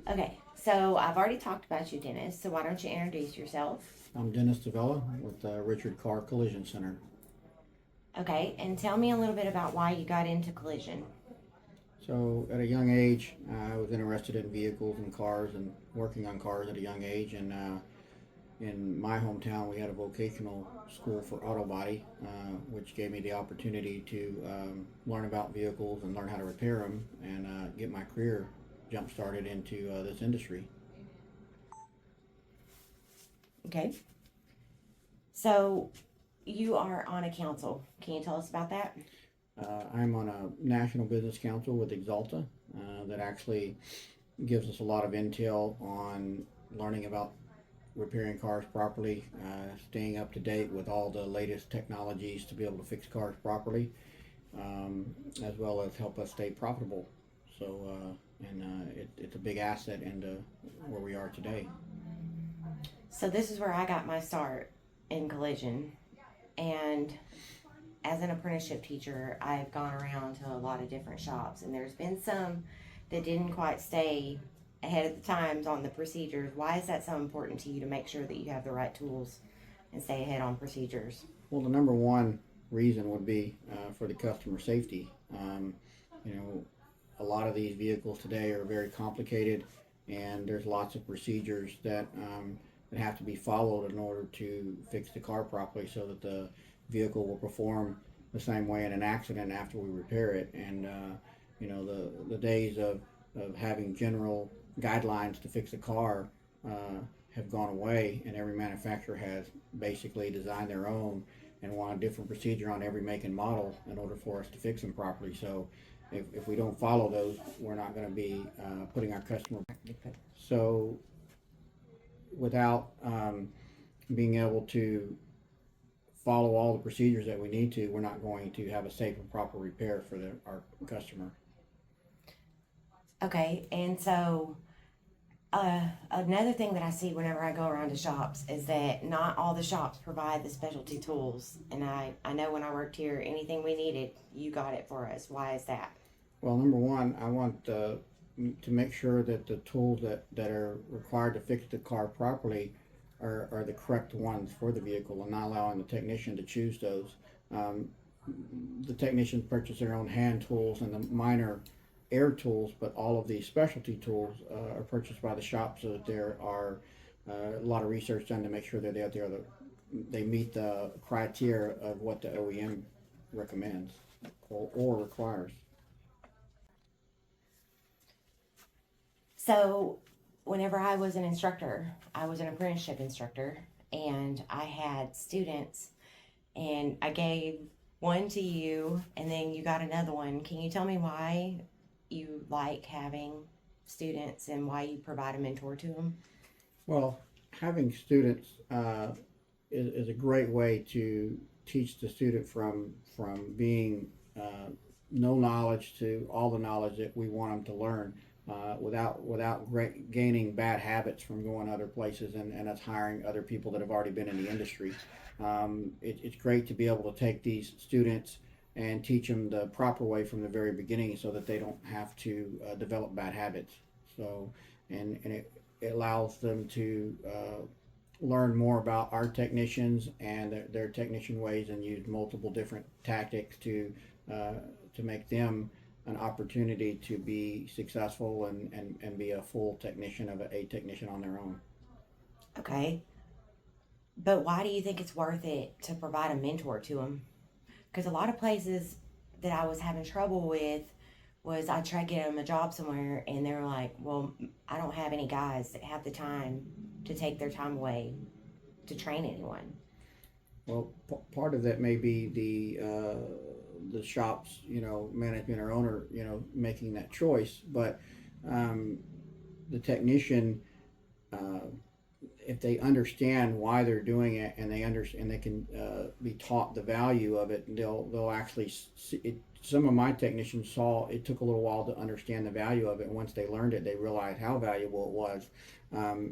Okay, so I've already talked about you, Dennis, so why don't you introduce yourself? I'm Dennis Davila with Richard Karr Collision Center. Okay, and tell me a little bit about why you got into collision. So, at a young age, I was interested in vehicles and cars and working on cars at a young age. And in my hometown, we had a vocational school for auto body, which gave me the opportunity to learn about vehicles and learn how to repair them and get my career jump started into this industry. Okay, so you are on a council. Can you tell us about that? I'm on a national business council with Exalta that actually gives us a lot of intel on learning about repairing cars properly, staying up to date with all the latest technologies to be able to fix cars properly, as well as help us stay profitable. So, it's a big asset into where we are today. So this is where I got my start in collision, and as an apprenticeship teacher, I've gone around to a lot of different shops, and there's been some that didn't quite stay ahead of the times on the procedures. Why is that so important to you to make sure that you have the right tools and stay ahead on procedures? Well, the number one reason would be for the customer safety. You know, a lot of these vehicles today are very complicated, and there's lots of procedures that have to be followed in order to fix the car properly, so that the vehicle will perform the same way in an accident after we repair it. And the days of having general guidelines to fix a car have gone away, and every manufacturer has basically designed their own and want a different procedure on every make and model in order for us to fix them properly. So if we don't follow those, we're not going to be putting our customer. So without being able to follow all the procedures that we need to, we're not going to have a safe and proper repair for our customer. Okay, and so another thing that I see whenever I go around to shops is that not all the shops provide the specialty tools. And I know when I worked here, anything we needed, you got it for us. Why is that? Well, number one, I want to make sure that the tools that are required to fix the car properly are the correct ones for the vehicle, and not allowing the technician to choose those. Um, the technicians purchase their own hand tools and the minor air tools, but all of these specialty tools are purchased by the shop, so that there are a lot of research done to make sure that they meet the criteria of what the OEM recommends or requires. So, whenever I was an instructor, I was an apprenticeship instructor, and I had students, and I gave one to you, and then you got another one. Can you tell me why you like having students and why you provide a mentor to them? Well, having students is a great way to teach the student from being no knowledge to all the knowledge that we want them to learn, without gaining bad habits from going other places and us hiring other people that have already been in the industry. It's great to be able to take these students and teach them the proper way from the very beginning, so that they don't have to develop bad habits. So, and it allows them to learn more about our technicians and their technician ways, and use multiple different tactics to make them an opportunity to be successful and be a full technician of a technician on their own. Okay, but why do you think it's worth it to provide a mentor to them? Because a lot of places that I was having trouble with was I tried to get them a job somewhere, and they were like, well, I don't have any guys that have the time to take their time away to train anyone. Well, part of that may be the shop's management or owner making that choice, but um, the technician, uh, if they understand why they're doing it, and they can be taught the value of it, and they'll actually see it. Some of my technicians saw it took a little while to understand the value of it, and once they learned it, they realized how valuable it was.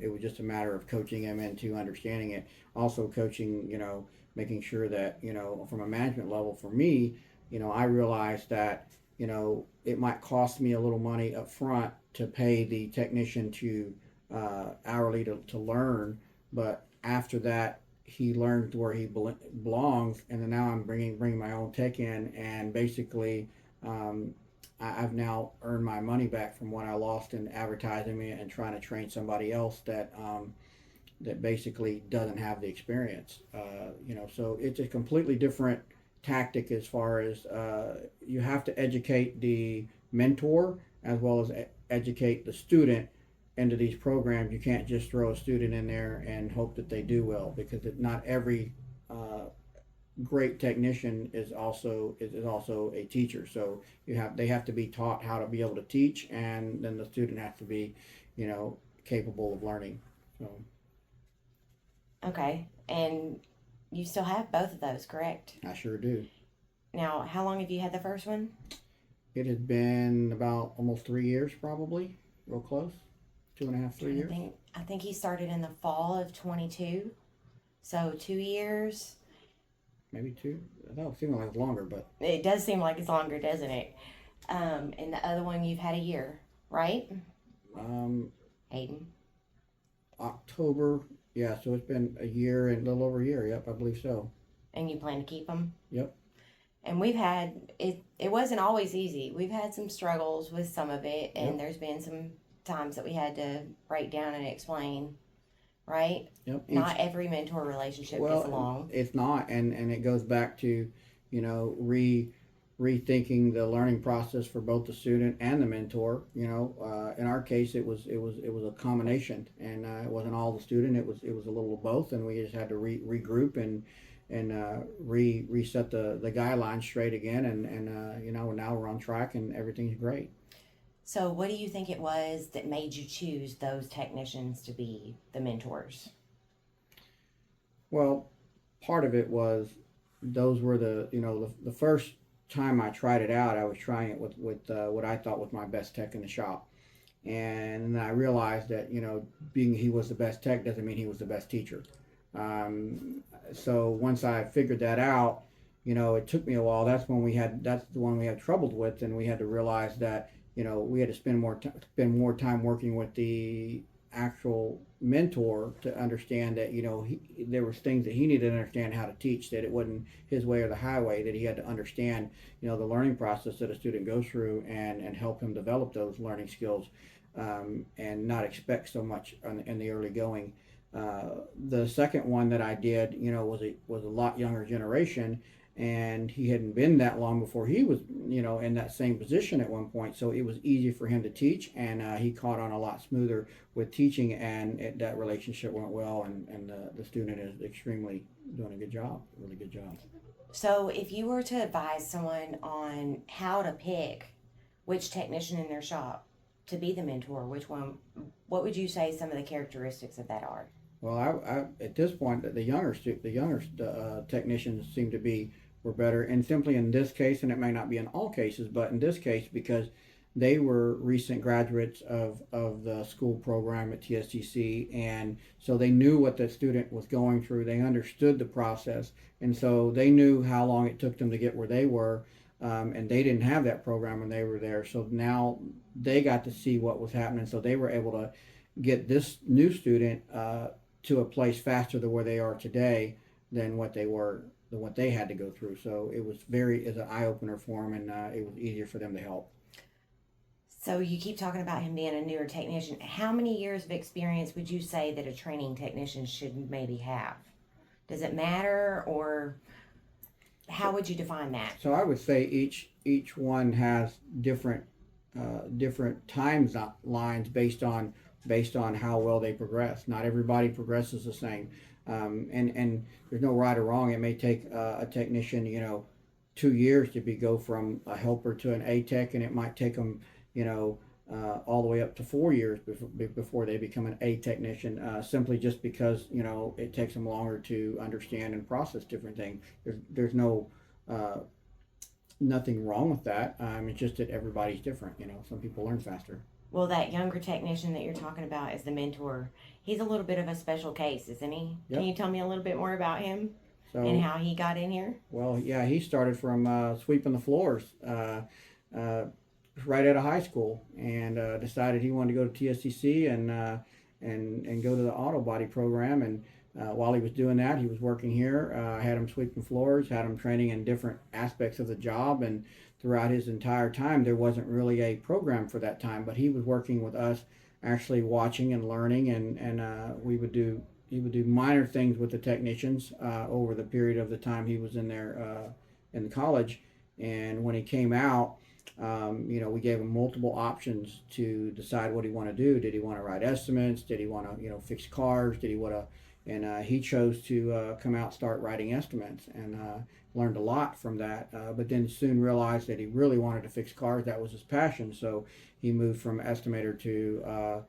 It was just a matter of coaching them into understanding it. Also coaching, making sure that from a management level, for me, I realized that it might cost me a little money up front to pay the technician to hourly to learn, but after that he learned where he belongs, and then now I'm bringing my own tech in, and basically I've now earned my money back from what I lost in advertising and trying to train somebody else that basically doesn't have the experience. So it's a completely different tactic as far as you have to educate the mentor as well as educate the student into these programs. You can't just throw a student in there and hope that they do well, because not every great technician is also a teacher. So they have to be taught how to be able to teach, and then the student has to be capable of learning. So Okay, and you still have both of those, correct? I sure do. Now, how long have you had the first one? It has been about almost 3 years, probably, real close, 2.5, 3 years. I think he started in the fall of 22, so 2 years. Maybe 2. I thought it seemed like it was longer, but It does seem like it's longer, doesn't it? And the other one you've had a year, right? Hayden. October, yeah. So it's been a year and a little over a year. Yep, I believe so. And you plan to keep them? Yep. And we've had it. It wasn't always easy. We've had some struggles with some of it, and There's been some times that we had to break down and explain. Right? Yep. Not every mentor relationship is long. It's not, and it goes back to, rethinking the learning process for both the student and the mentor. In our case, it was a combination, and it wasn't all the student. It was a little of both, and we just had to regroup and reset the guidelines straight again, and now we're on track and everything's great. So what do you think it was that made you choose those technicians to be the mentors? Well, part of it was those were the first time I tried it out. I was trying it with what I thought was my best tech in the shop, and then I realized that being he was the best tech doesn't mean he was the best teacher. So once I figured that out, it took me a while. That's the one we had trouble with, and we had to realize that we had to spend more time working with the actual mentor to understand that there was things that he needed to understand how to teach, that it wasn't his way or the highway, that he had to understand the learning process that a student goes through, and help him develop those learning skills, and not expect so much in the early going. The second one that I did was a lot younger generation, and he hadn't been that long before he was in that same position at one point, so it was easy for him to teach, and he caught on a lot smoother with teaching, and that relationship went well, and the student is extremely doing a good job, really good job. So if you were to advise someone on how to pick which technician in their shop to be the mentor, what would you say some of the characteristics of that are? Well, I at this point, the younger technicians seem to were better, and simply in this case, and it may not be in all cases, but in this case, because they were recent graduates of the school program at TSTC, and so they knew what the student was going through. They understood the process, and so they knew how long it took them to get where they were, and they didn't have that program when they were there. So now they got to see what was happening, so they were able to get this new student to a place faster than where they are today than what they had to go through. So it was an eye-opener for them, and it was easier for them to help. So you keep talking about him being a newer technician. How many years of experience would you say that a training technician should maybe have? Does it matter, or how would you define that? So I would say each one has different timelines based on how well they progress. Not everybody progresses the same, and there's no right or wrong. It may take a technician 2 years to go from a helper to an A tech, and it might take them all the way up to 4 years before they become an A technician, simply just because it takes them longer to understand and process different things. There's nothing wrong with that. It's just that everybody's different. Some people learn faster. Well, that younger technician that you're talking about as the mentor, he's a little bit of a special case, isn't he? Yep. Can you tell me a little bit more about him and how he got in here? Well, yeah, he started from sweeping the floors. right out of high school, and decided he wanted to go to TSCC and go to the auto body program. And while he was doing that, he was working here. I had him sweeping floors, had him training in different aspects of the job, and throughout his entire time, there wasn't really a program for that time, but he was working with us, actually watching and learning, and he would do minor things with the technicians over the period of the time he was in there in the college. And when he came out, we gave him multiple options to decide what he wanted to do. Did he want to write estimates? Did he want to, fix cars? Did he want to? And he chose to come out, start writing estimates, and learned a lot from that. But then soon realized that he really wanted to fix cars. That was his passion. So he moved from estimator to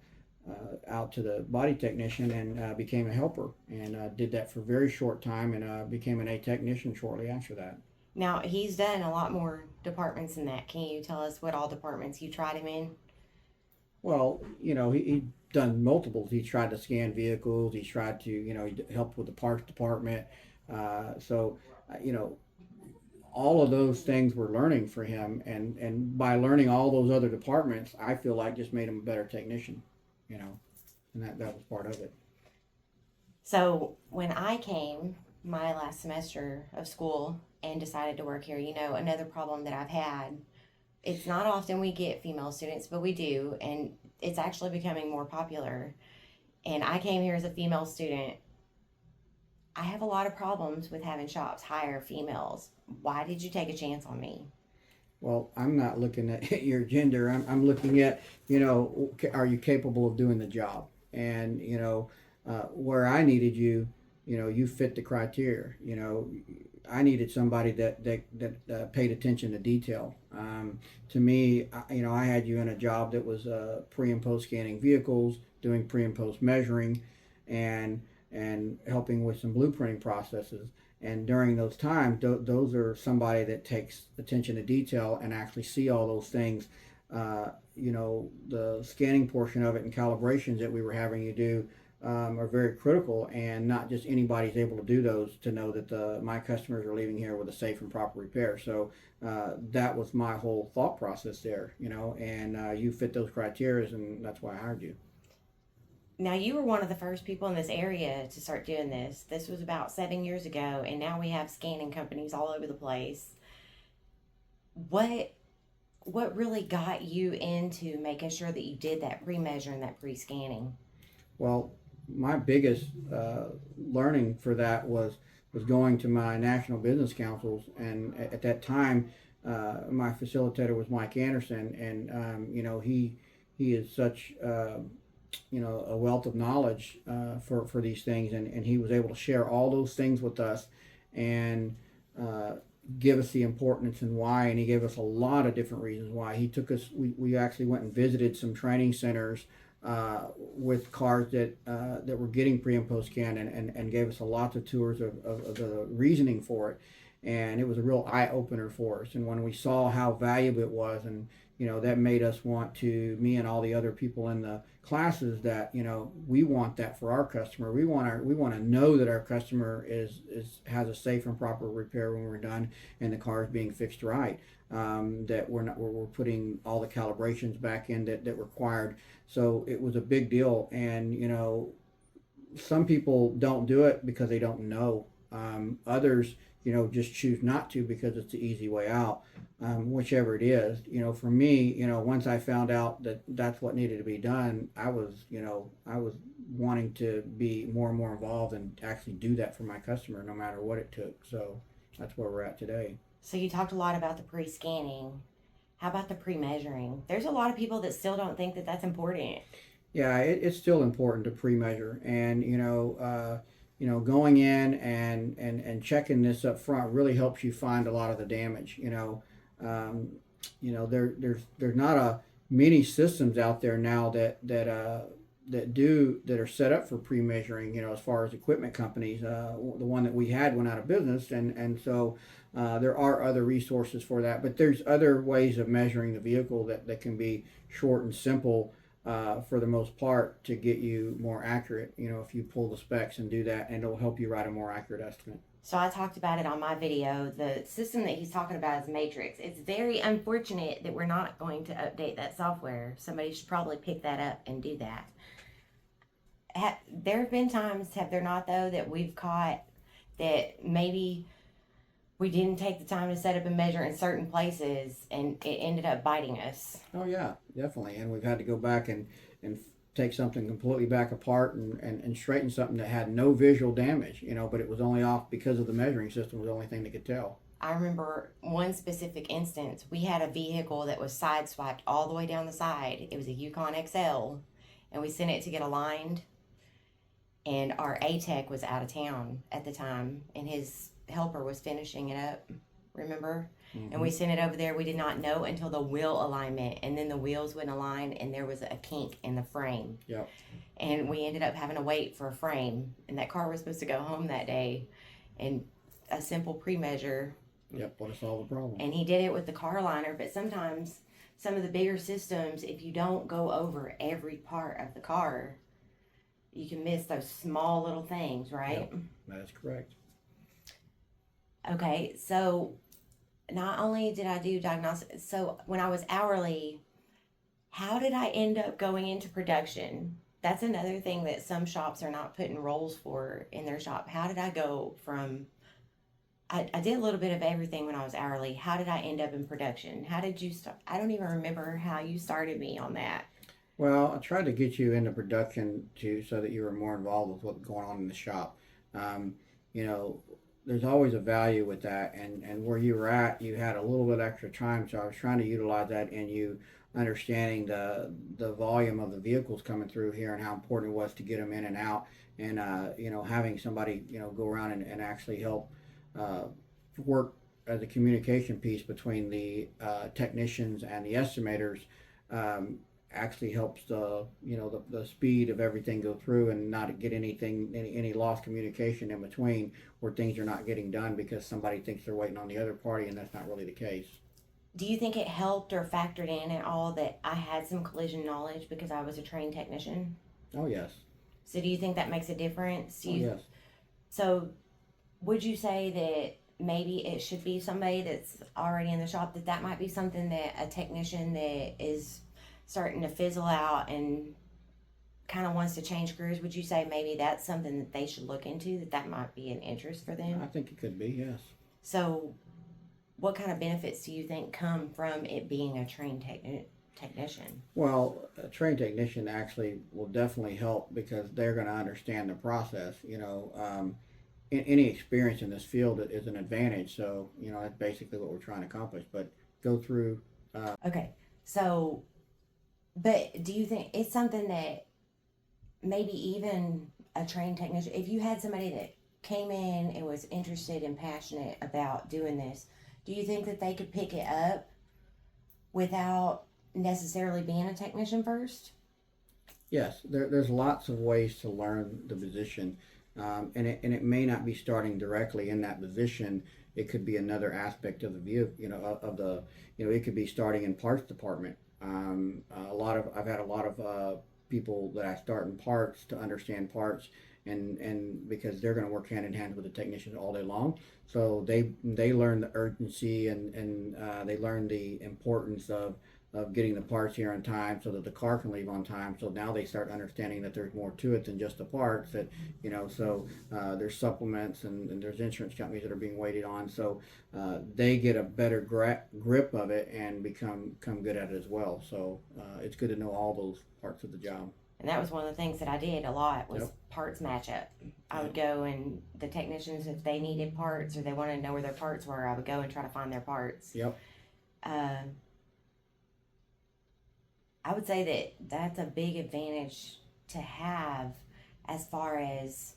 out to the body technician, and became a helper, and did that for a very short time, and became an A technician shortly after that. Now, he's done a lot more departments than that. Can you tell us what all departments you tried him in? Well, he done multiples. He tried to scan vehicles. He tried to, he helped with the parts department. So, all of those things were learning for him. And by learning all those other departments, I feel like just made him a better technician, and that was part of it. So when I came my last semester of school and decided to work here, another problem that I've had, it's not often we get female students, but we do, and it's actually becoming more popular. And I came here as a female student. I have a lot of problems with having shops hire females. Why did you take a chance on me? Well, I'm not looking at your gender. I'm looking at, are you capable of doing the job? And, where I needed you, you fit the criteria. I needed somebody that paid attention to detail. To me, I had you in a job that was pre and post scanning vehicles, doing pre and post measuring, and helping with some blueprinting processes. And during those times, those are somebody that takes attention to detail and actually see all those things. The scanning portion of it and calibrations that we were having you do are very critical, and not just anybody's able to do those to know that my customers are leaving here with a safe and proper repair. So that was my whole thought process there, and you fit those criteria, and that's why I hired you. Now, you were one of the first people in this area to start doing this. This was about 7 years ago, and now we have scanning companies all over the place. What really got you into making sure that you did that pre-measure and that pre-scanning? Well, my biggest learning for that was going to my national business councils, and at that time, my facilitator was Mike Anderson, and he is such a wealth of knowledge for these things, and he was able to share all those things with us, and give us the importance and why. And he gave us a lot of different reasons why. He took us, we actually went and visited some training centers with cars that were getting pre and post scanned, and gave us a lot of tours of the reasoning for it. And it was a real eye opener for us. And when we saw how valuable it was, and that made us want to, me and all the other people in the classes, that we want that for our customer. We want to know that our customer has a safe and proper repair when we're done, and the car is being fixed right. That we're putting all the calibrations back in that required. So it was a big deal. And some people don't do it because they don't know. Others just choose not to because it's the easy way out. Whichever it is, for me, once I found out that that's what needed to be done, I was wanting to be more and more involved and actually do that for my customer, no matter what it took. So that's where we're at today. So you talked a lot about the pre-scanning. How about the pre-measuring? There's a lot of people that still don't think that that's important. Yeah, it's still important to pre-measure, and going in and checking this up front really helps you find a lot of the damage. There's not many systems out there now that are set up for pre-measuring. As far as equipment companies, the one that we had went out of business, and so there are other resources for that. But there's other ways of measuring the vehicle that can be short and simple. For the most part, to get you more accurate, if you pull the specs and do that, and it'll help you write a more accurate estimate. So I talked about it on my video. The system that he's talking about is Matrix. It's very unfortunate that we're not going to update that software. Somebody should probably pick that up and do that. There have been times, have there not though, that we've caught that maybe we didn't take the time to set up and measure in certain places and it ended up biting us? Oh yeah, definitely. And we've had to go back and take something completely back apart and straighten something that had no visual damage, but it was only off because of the measuring system was the only thing that could tell. I remember one specific instance. We had a vehicle that was sideswiped all the way down the side. It was a Yukon XL, and we sent it to get aligned. And our A-Tech was out of town at the time, and his helper was finishing it up, remember? Mm-hmm. And we sent it over there. We did not know until the wheel alignment, and then the wheels wouldn't align, and there was a kink in the frame. Yep. And we ended up having to wait for a frame, and that car was supposed to go home that day, and a simple pre-measure. Yep, would have solved the problem. And he did it with the car liner, but sometimes some of the bigger systems, if you don't go over every part of the car, you can miss those small little things, right? Yep, that is correct. Okay, so not only did I do diagnostics, so when I was hourly, how did I end up going into production? That's another thing that some shops are not putting roles for in their shop. How did I go from, I did a little bit of everything when I was hourly. How did I end up in production? How did you start? I don't even remember how you started me on that. Well, I tried to get you into production so that you were more involved with what's going on in the shop. There's always a value with that, and where you were at, you had a little bit extra time, so I was trying to utilize that in you understanding the volume of the vehicles coming through here and how important it was to get them in and out, and having somebody go around and actually help work as a communication piece between the technicians and the estimators. Actually helps the speed of everything go through and not get any lost communication in between where things are not getting done because somebody thinks they're waiting on the other party and that's not really the case. Do you think it helped or factored in at all that I had some collision knowledge because I was a trained technician? Oh yes. So do you think that makes a difference? Yes. So would you say that maybe it should be somebody that's already in the shop, that might be something that a technician that is starting to fizzle out and kind of wants to change careers, would you say maybe that's something that they should look into, that might be an interest for them? I think it could be, yes. So what kind of benefits do you think come from it being a trained technician? Well, a trained technician actually will definitely help because they're going to understand the process. Any experience in this field is an advantage, so that's basically what we're trying to accomplish, but go through okay, so but do you think it's something that maybe even a trained technician, if you had somebody that came in and was interested and passionate about doing this, do you think that they could pick it up without necessarily being a technician first? Yes, there's lots of ways to learn the position, and it may not be starting directly in that position. It could be another aspect of the view, it could be starting in parts department. I've had a lot of people that I start in parts to understand parts, and because they're going to work hand in hand with the technician all day long, so they learn the urgency and they learn the importance of getting the parts here on time so that the car can leave on time. So now they start understanding that there's more to it than just the parts, that there's supplements and there's insurance companies that are being waited on, so they get a better grip of it and become good at it as well. So it's good to know all those parts of the job. And that was one of the things that I did a lot was Yep. parts matchup. I would go, and the technicians, if they needed parts or they wanted to know where their parts were, I would go and try to find their parts. Yep. I would say that that's a big advantage to have, as far as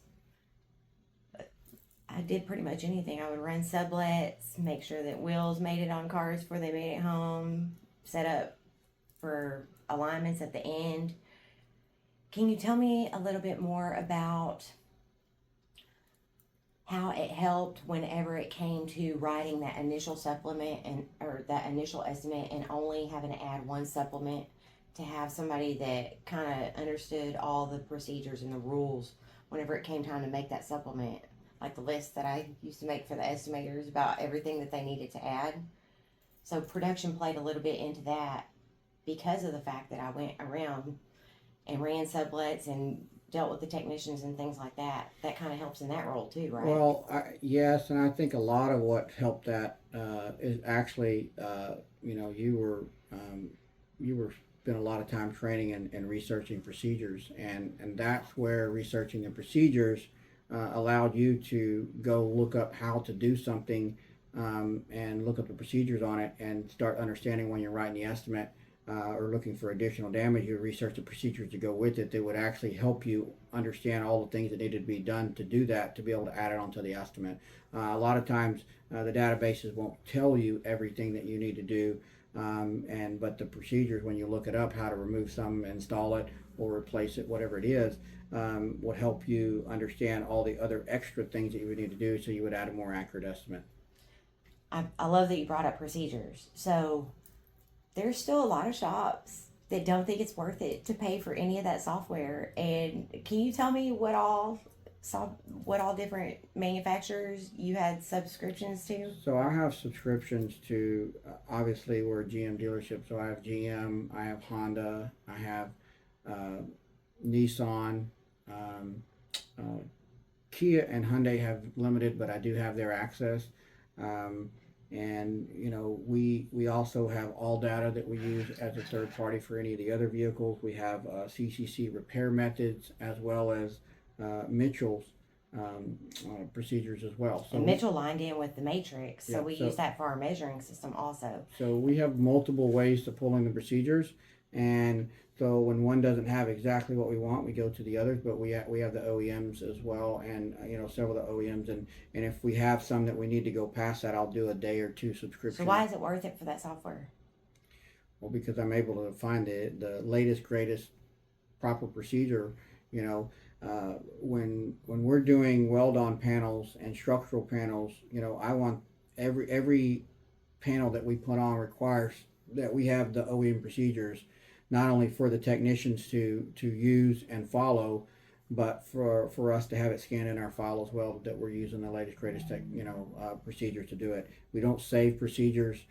I did pretty much anything. I would run sublets, make sure that wheels made it on cars before they made it home, set up for alignments at the end. Can you tell me a little bit more about how it helped whenever it came to writing that initial supplement or that initial estimate and only having to add one supplement, to have somebody that kind of understood all the procedures and the rules whenever it came time to make that supplement? like the list that I used to make for the estimators about everything that they needed to add. So production played a little bit into that because of the fact that I went around and ran sublets and dealt with the technicians and things like that. That kind of helps in that role too, right? Well, yes, and I think a lot of what helped that is actually, you were spent a lot of time training and researching procedures, and that's where researching the procedures allowed you to go look up how to do something, and look up the procedures on it and start understanding when you're writing the estimate. Or looking for additional damage, you research the procedures to go with it that would actually help you understand all the things that needed to be done to do that, to be able to add it onto the estimate. A lot of times the databases won't tell you everything that you need to do, but the procedures, when you look it up, how to remove some, install it, or replace it, whatever it is, will help you understand all the other extra things that you would need to do, so you would add a more accurate estimate. I love that you brought up procedures. So there's still a lot of shops that don't think it's worth it to pay for any of that software. And can you tell me what all different manufacturers you had subscriptions to? So I have subscriptions to, obviously we're a GM dealership, so I have GM, I have Honda, I have Nissan, Kia and Hyundai have limited, but I do have their access. And we also have all data that we use as a third party for any of the other vehicles. We have CCC repair methods, as well as Mitchell's procedures as well. So, and Mitchell lined in with the matrix, so we use that for our measuring system also. So we have multiple ways to pull in the procedures, and so when one doesn't have exactly what we want, we go to the others. But we have the OEMs as well, and several of the OEMs, and if we have some that we need to go past that, I'll do a day or two subscription. So why is it worth it for that software? Well, because I'm able to find the latest, greatest, proper procedure. When we're doing weld-on panels and structural panels, I want every panel that we put on requires that we have the OEM procedures, not only for the technicians to use and follow, but for us to have it scanned in our file as well, that we're using the latest, greatest procedures to do it. We don't save procedures.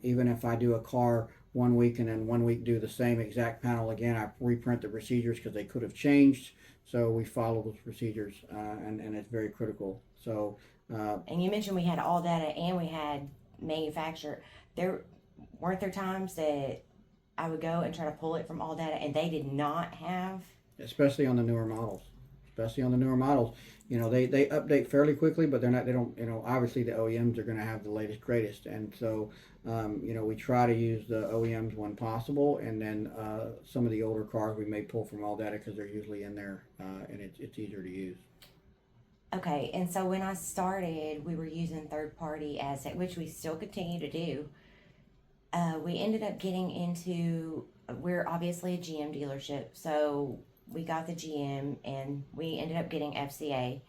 Even if I do a car 1 week and then 1 week do the same exact panel again, I reprint the procedures because they could have changed. So we follow those procedures, and it's very critical. So. And you mentioned we had all data and we had manufacturer. Weren't there times that I would go and try to pull it from all data and they did not have? Especially on the newer models. They update fairly quickly, but they don't, obviously the OEMs are going to have the latest, greatest. And so, we try to use the OEMs when possible. And then some of the older cars we may pull from all data because they're usually in there, and it's easier to use. Okay, and so when I started, we were using third-party asset, which we still continue to do. We ended up getting into, we're obviously a GM dealership, so we got the GM and we ended up getting FCA.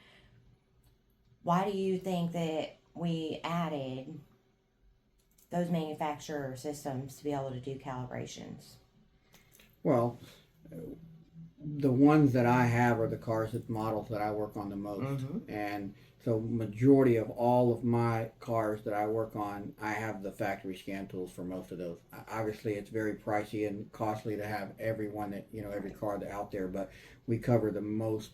Why do you think that we added those manufacturer systems to be able to do calibrations? Well, the ones that I have are the models that I work on the most. Mm-hmm. And so majority of all of my cars that I work on, I have the factory scan tools for most of those. Obviously, it's very pricey and costly to have every one that, every car that's out there, but we cover the most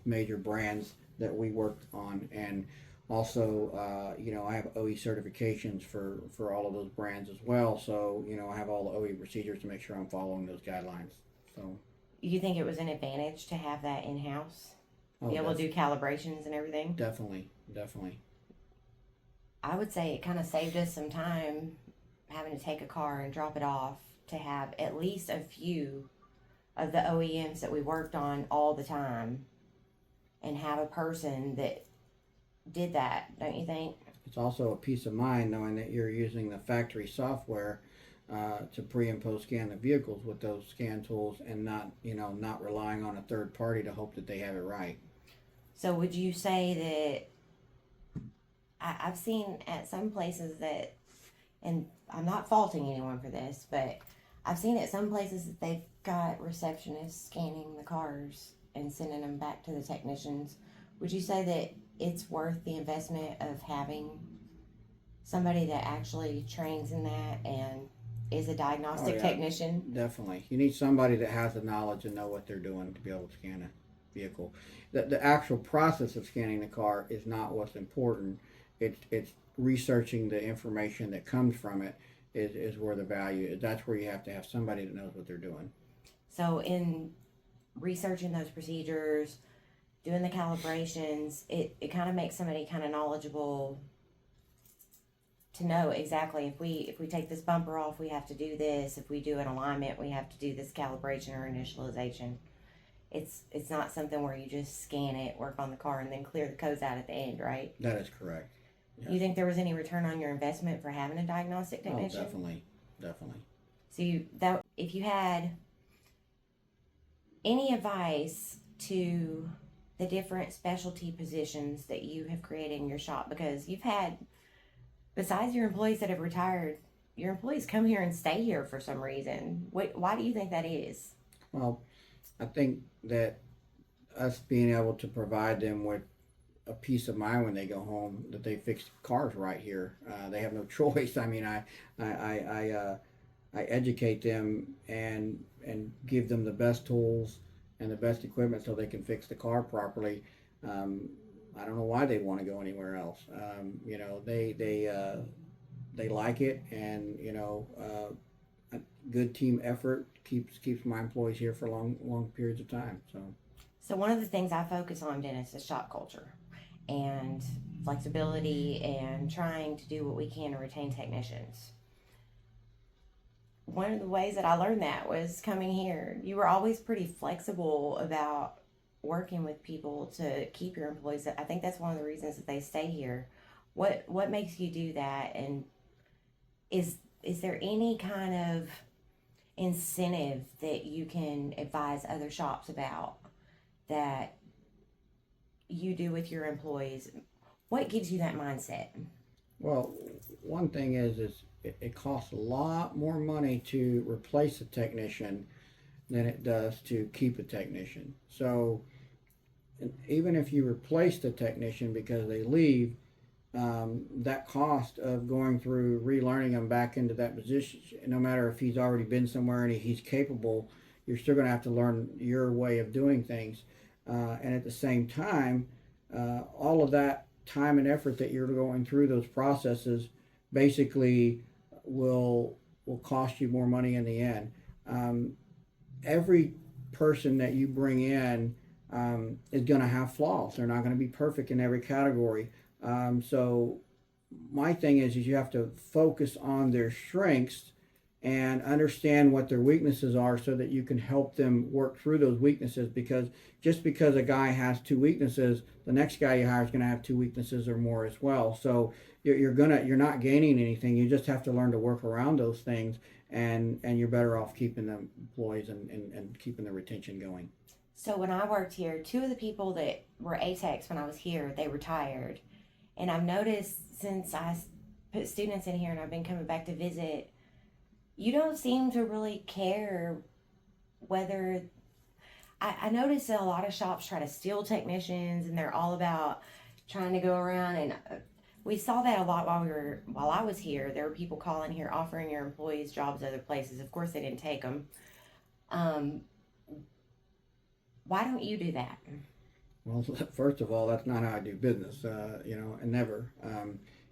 major brands that we work on. And also, I have OE certifications for all of those brands as well. So, I have all the OE procedures to make sure I'm following those guidelines. So, you think it was an advantage to have that in-house? Be able to do calibrations and everything? Definitely. I would say it kind of saved us some time having to take a car and drop it off to have at least a few of the OEMs that we worked on all the time and have a person that did that, don't you think? It's also a peace of mind knowing that you're using the factory software to pre and post scan the vehicles with those scan tools, and not relying on a third party to hope that they have it right. So would you say that I've seen at some places that, and I'm not faulting anyone for this, but I've seen at some places that they've got receptionists scanning the cars and sending them back to the technicians. Would you say that it's worth the investment of having somebody that actually trains in that and is a diagnostic Oh, yeah. technician? Definitely. You need somebody that has the knowledge and know what they're doing to be able to scan a vehicle. The actual process of scanning the car is not what's important. It's researching the information that comes from it is where the value is. That's where you have to have somebody that knows what they're doing. So in researching those procedures, doing the calibrations, it kind of makes somebody kind of knowledgeable to know exactly if we take this bumper off, we have to do this. If we do an alignment, we have to do this calibration or initialization. It's not something where you just scan it, work on the car, and then clear the codes out at the end, right? That is correct. Yes. You think there was any return on your investment for having a diagnostic technician? Oh, definitely. So if you had any advice to the different specialty positions that you have created in your shop, because you've had, besides your employees that have retired, your employees come here and stay here for some reason. Why do you think that is? Well, I think that us being able to provide them with a peace of mind when they go home that they fix cars right here. They have no choice. I mean, I educate them and give them the best tools and the best equipment so they can fix the car properly. I don't know why they want to go anywhere else. You know, they like it, and you know, a good team effort keeps my employees here for long periods of time. So one of the things I focus on, Dennis, is shop culture and flexibility and trying to do what we can to retain technicians. One of the ways that I learned that was coming here. You were always pretty flexible about working with people to keep your employees. I think that's one of the reasons that they stay here. What makes you do that? And is there any kind of incentive that you can advise other shops about that you do with your employees? What gives you that mindset? Well, one thing is it costs a lot more money to replace a technician than it does to keep a technician. So even if you replace the technician because they leave, that cost of going through relearning them back into that position, no matter if he's already been somewhere and he's capable, you're still going to have to learn your way of doing things. And at the same time, all of that time and effort that you're going through those processes basically will cost you more money in the end. Every person that you bring in is going to have flaws. They're not going to be perfect in every category. So my thing is you have to focus on their strengths and understand what their weaknesses are so that you can help them work through those weaknesses, because just because a guy has two weaknesses, the next guy you hire is going to have two weaknesses or more as well. So you're not gaining anything. You just have to learn to work around those things, and you're better off keeping the employees and keeping the retention going. So when I worked here, two of the people that were ATECs when I was here, they retired. And I've noticed since I put students in here and I've been coming back to visit, you don't seem to really care whether... I noticed that a lot of shops try to steal technicians, and they're all about trying to go around, and we saw that a lot while I was here. There were people calling here offering your employees jobs other places. Of course, they didn't take them. Why don't you do that? Well, first of all, that's not how I do business, and never.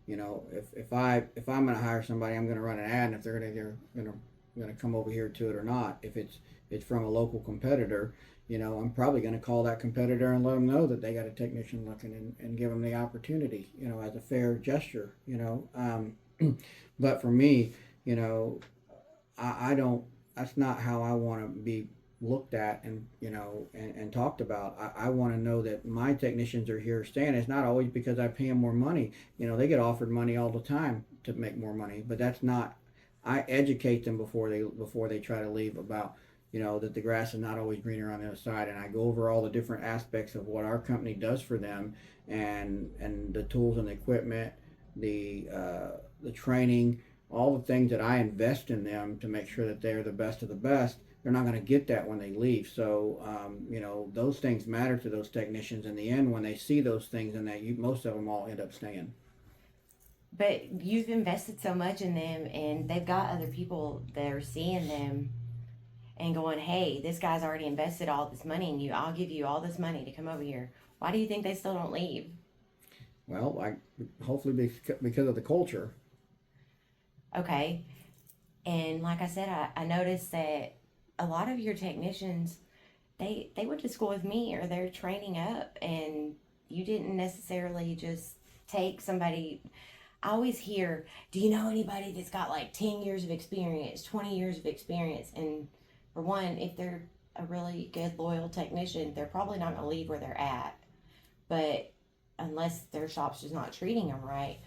If I'm going to hire somebody, I'm going to run an ad, and if they're going to come over here to it or not. If it's from a local competitor, I'm probably going to call that competitor and let them know that they got a technician looking, and give them the opportunity, as a fair gesture, But for me, I don't. That's not how I want to be looked at and talked about. I want to know that my technicians are here staying. It's not always because I pay them more money. They get offered money all the time to make more money, but that's not. I educate them before they try to leave about that the grass is not always greener on the other side, and I go over all the different aspects of what our company does for them, and the tools and the equipment, the training, all the things that I invest in them to make sure that they're the best of the best. they're not going to get that when they leave. So those things matter to those technicians in the end when they see those things, and that most of them all end up staying. But you've invested so much in them, and they've got other people that are seeing them and going, hey, this guy's already invested all this money in you. I'll give you all this money to come over here. Why do you think they still don't leave? Well, hopefully because of the culture. Okay. And like I said, I noticed that a lot of your technicians, they went to school with me, or they're training up, and you didn't necessarily just take somebody. I always hear, do you know anybody that's got like 10 years of experience, 20 years of experience? And for one, if they're a really good, loyal technician, they're probably not going to leave where they're at. But unless their shop's just not treating them right,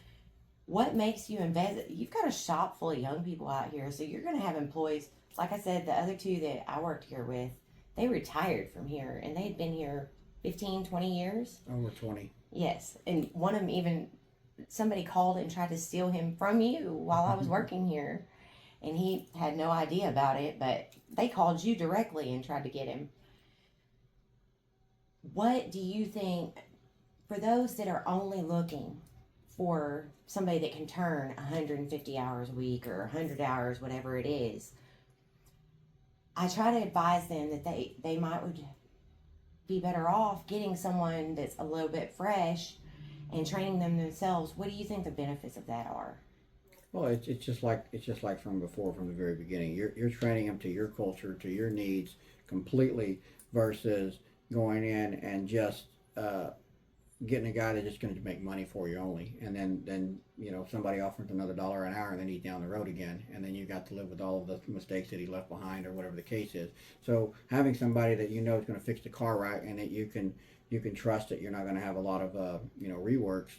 what makes you invest? You've got a shop full of young people out here, so you're going to have employees. Like I said, the other two that I worked here with, they retired from here, and they'd been here 15, 20 years. Over 20. Yes, and one of them even, somebody called and tried to steal him from you while I was working here, and he had no idea about it, but they called you directly and tried to get him. What do you think, for those that are only looking for somebody that can turn 150 hours a week or 100 hours, whatever it is, I try to advise them that they would be better off getting someone that's a little bit fresh and training them themselves. What do you think the benefits of that are? Well, it's just like from before, from the very beginning. You're training them to your culture, to your needs completely, versus going in and just getting a guy that's just going to make money for you only, and then somebody offers another $1 an hour, and then he's down the road again, and then you got to live with all of the mistakes that he left behind, or whatever the case is. So having somebody that is going to fix the car right, and that you can trust that you're not going to have a lot of reworks,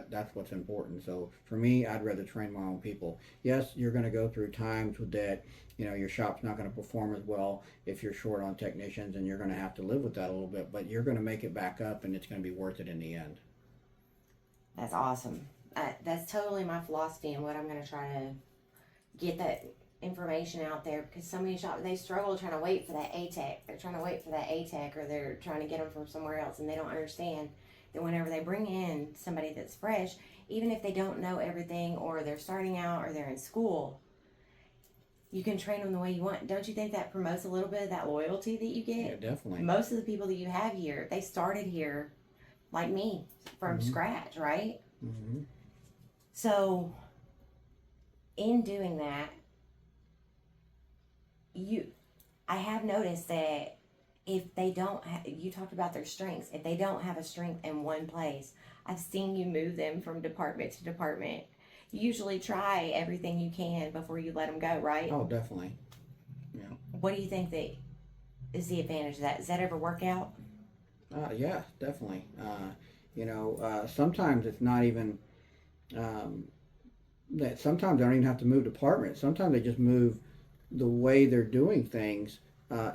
that's what's important. So for me, I'd rather train my own people. Yes, you're going to go through times with that. Your shop's not going to perform as well if you're short on technicians, and you're going to have to live with that a little bit, but you're going to make it back up, and it's going to be worth it in the end. That's awesome. That's totally my philosophy, and what I'm going to try to get that information out there, because so many shops, they struggle trying to wait for that A-Tech. They're trying to wait for that A-Tech, or they're trying to get them from somewhere else, and they don't understand that whenever they bring in somebody that's fresh, even if they don't know everything, or they're starting out, or they're in school, you can train them the way you want. Don't you think that promotes a little bit of that loyalty that you get? Yeah, definitely. Most of the people that you have here, they started here like me from scratch, right? Mm-hmm. So in doing that, I have noticed that if they don't you talked about their strengths. If they don't have a strength in one place, I've seen you move them from department to department. You usually try everything you can before you let them go, right? Oh, definitely. Yeah. What do you think that is the advantage of that? Does that ever work out? Yeah, definitely. Sometimes it's not even that. Sometimes they don't even have to move departments. Sometimes they just move the way they're doing things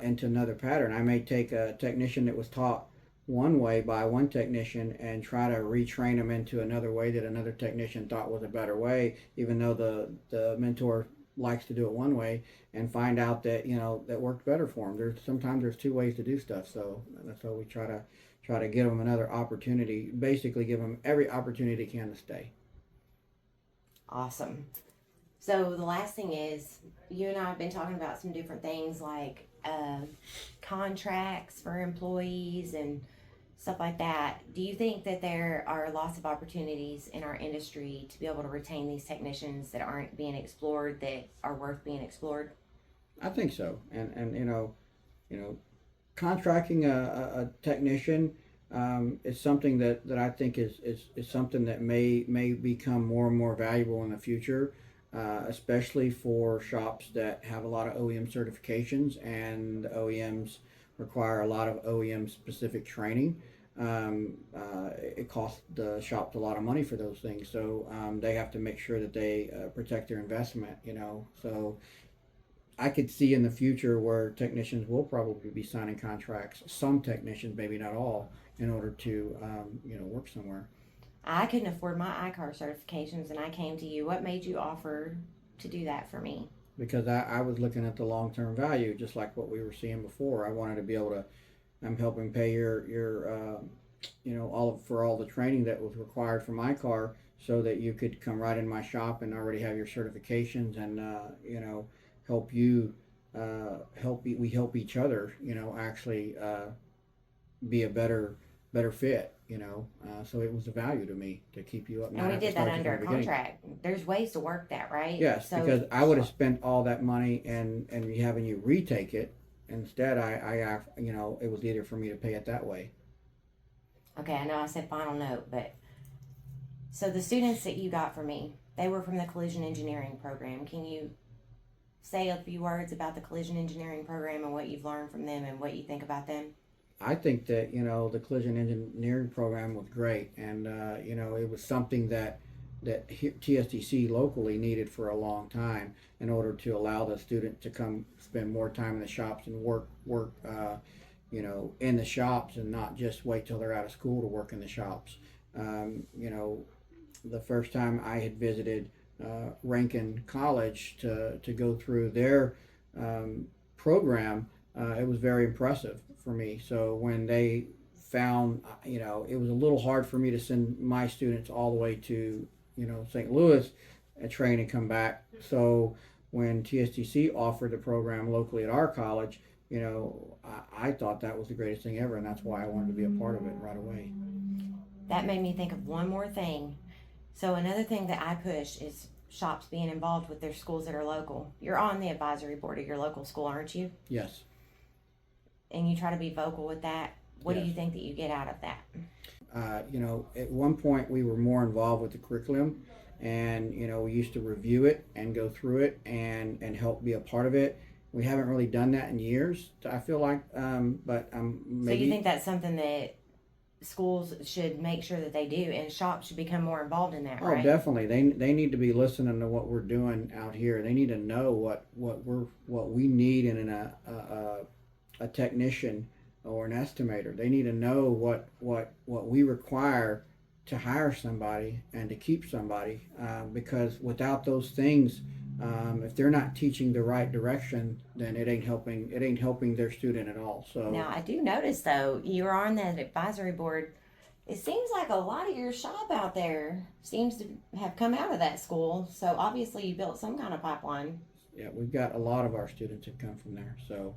into another pattern. I may take a technician that was taught one way by one technician and try to retrain them into another way that another technician thought was a better way, even though the mentor likes to do it one way, and find out that that worked better for them. Sometimes there's two ways to do stuff, so that's why we try to give them another opportunity. Basically, give them every opportunity they can to stay. Awesome. So the last thing is, you and I have been talking about some different things like contracts for employees and stuff like that. Do you think that there are lots of opportunities in our industry to be able to retain these technicians that aren't being explored, that are worth being explored? I think so, and contracting a technician is something that I think is something that may become more and more valuable in the future. Especially for shops that have a lot of OEM certifications, and the OEMs require a lot of OEM specific training. It costs the shops a lot of money for those things, so they have to make sure that they protect their investment. So I could see in the future where technicians will probably be signing contracts. Some technicians, maybe not all, in order to work somewhere. I couldn't afford my ICAR certifications, and I came to you. What made you offer to do that for me? because I was looking at the long-term value, just like what we were seeing before. I wanted to be able to, I'm helping pay your for all the training that was required for my car, so that you could come right in my shop and already have your certifications, and help you, we help each other, actually be a better fit, so it was a value to me to keep you up. And we did that under a contract. There's ways to work that, right? Yes, so, because I would have spent all that money and having you retake it. Instead, it was easier for me to pay it that way. Okay, I know I said final note, but so the students that you got from me, they were from the collision engineering program. Can you say a few words about the collision engineering program and what you've learned from them and what you think about them? I think that the collision engineering program was great, and it was something that TSDC locally needed for a long time, in order to allow the student to come spend more time in the shops and work in the shops, and not just wait till they're out of school to work in the shops. The first time I had visited Rankin College to go through their program, it was very impressive for me. So when they found, it was a little hard for me to send my students all the way to, St. Louis and train and come back. So when TSTC offered the program locally at our college, I thought that was the greatest thing ever, and that's why I wanted to be a part of it right away. That made me think of one more thing. So another thing that I push is shops being involved with their schools that are local. You're on the advisory board of your local school, aren't you? Yes. And you try to be vocal with that. What Yes. do you think that you get out of that? At one point we were more involved with the curriculum, and we used to review it and go through it and help be a part of it. We haven't really done that in years, I feel like, but maybe. So you think that's something that schools should make sure that they do, and shops should become more involved in that, right? Oh, definitely. They need to be listening to what we're doing out here. They need to know what we need in a technician or an estimator. They need to know what we require to hire somebody and to keep somebody, because without those things, if they're not teaching the right direction, then it ain't helping their student at all. So now I do notice though, you're on that advisory board. It seems like a lot of your shop out there seems to have come out of that school. So obviously you built some kind of pipeline. yeah, we've got a lot of our students have come from there. So,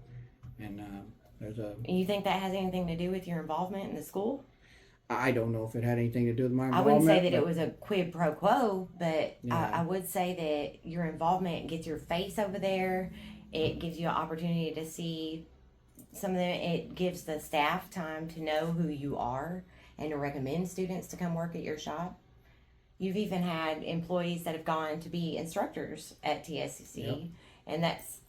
and there's a. And you think that has anything to do with your involvement in the school? I don't know if it had anything to do with my I involvement. wouldn't say that it was a quid pro quo, but Yeah. I would say that your involvement gets your face over there. It gives you an opportunity to see some of them. It gives the staff time to know who you are and to recommend students to come work at your shop. You've even had employees that have gone to be instructors at TSCC, Yep. and that's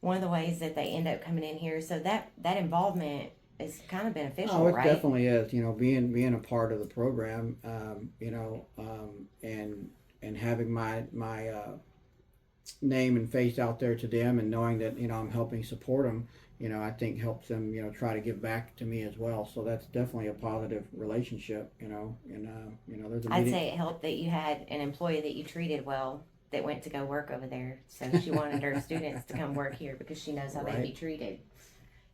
one of the ways that they end up coming in here. So that involvement is kind of beneficial, Oh, it right? definitely is. Being a part of the program, and having my name and face out there to them, and knowing that I'm helping support them, I think helps them try to give back to me as well. So that's definitely a positive relationship. There's a I'd meeting. say it helped that you had an employee that you treated well that went to go work over there. So she wanted her students to come work here because she knows how they'd be Right. treated.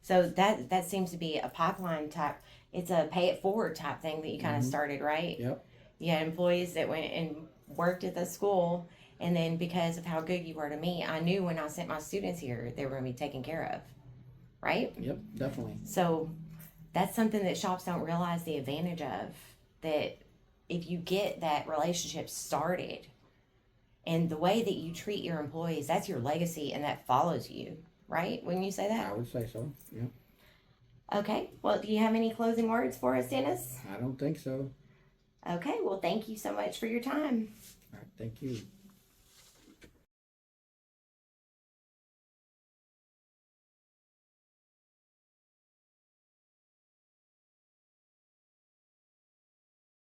So that seems to be a pipeline type. It's a pay it forward type thing that you kind of Mhm. started, right? Yep. You had employees that went and worked at the school, and then because of how good you were to me, I knew when I sent my students here, they were going to be taken care of, right? Yep. Definitely. So that's something that shops don't realize the advantage of. That if you get that relationship started, and the way that you treat your employees, that's your legacy, and that follows you, right? Wouldn't you say that? I would say so. Yep. Okay. Well, do you have any closing words for us, Dennis? I don't think so. Okay. Well, thank you so much for your time. All right. Thank you.